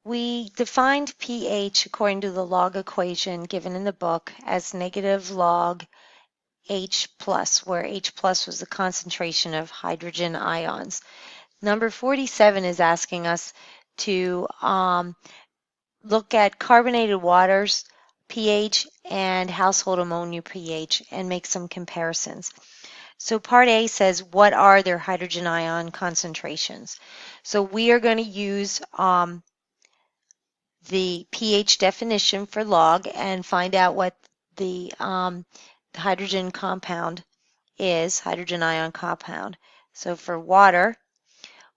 We defined pH according to the log equation given in the book as negative log H plus, where H plus was the concentration of hydrogen ions. Number 47 is asking us to look at carbonated waters pH and household ammonia pH and make some comparisons. So part A says, what are their hydrogen ion concentrations? So we are going to use the pH definition for log and find out what the hydrogen compound is, hydrogen ion compound. So for water,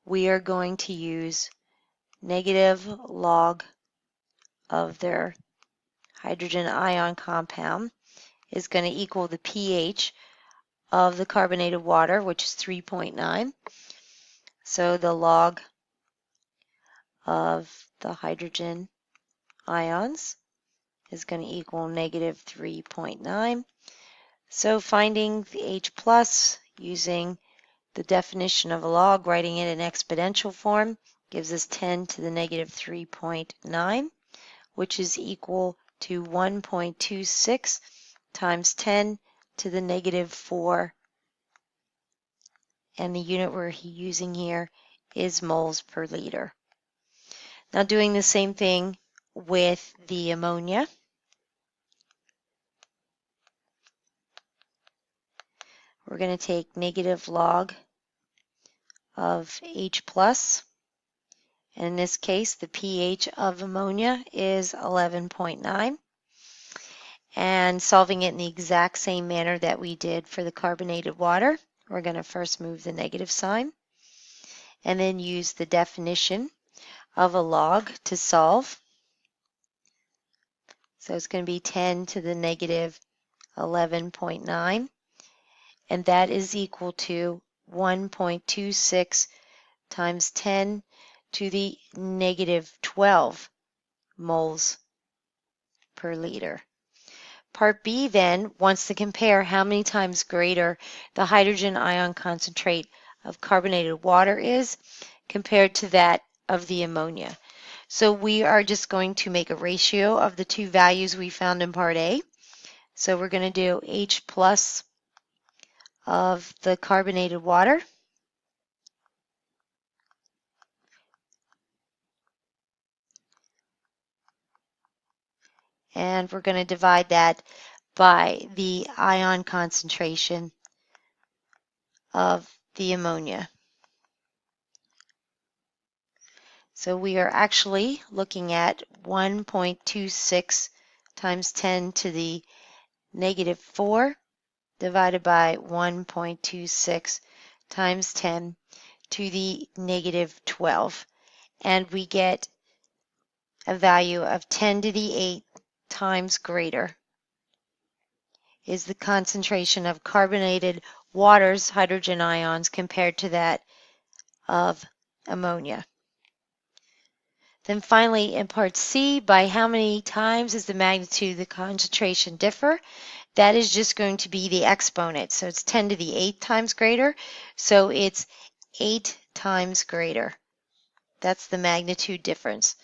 we are going to use negative log of their hydrogen ion compound is going to equal the pH of the carbonated water, which is 3.9. So the log of the hydrogen ions is going to equal negative 3.9. So finding the H plus using the definition of a log, writing it in exponential form, gives us 10 to the negative 3.9, which is equal to 1.26 times 10 to the negative 4. And the unit we're using here is moles per liter. Now doing the same thing with the ammonia. We're going to take negative log of H plus. And in this case, the pH of ammonia is 11.9. And solving it in the exact same manner that we did for the carbonated water, we're going to first move the negative sign and then use the definition of a log to solve. So it's going to be 10 to the negative 11.9, and that is equal to 1.26 times 10 to the negative 12 moles per liter. Part B then wants to compare how many times greater the hydrogen ion concentrate of carbonated water is compared to that of the ammonia. So we are just going to make a ratio of the two values we found in Part A. So we're going to do H plus of the carbonated water and we're going to divide that by the ion concentration of the ammonia. So we are actually looking at 1.26 times 10 to the negative 4 divided by 1.26 times 10 to the negative 12. And we get a value of 10 to the 8 times greater is the concentration of carbonated water's hydrogen ions compared to that of ammonia. Then finally in part C, by how many times is the magnitude of the concentration differ? That is just going to be the exponent. So it's 10 to the 8 times greater. So it's 8 times greater. That's the magnitude difference.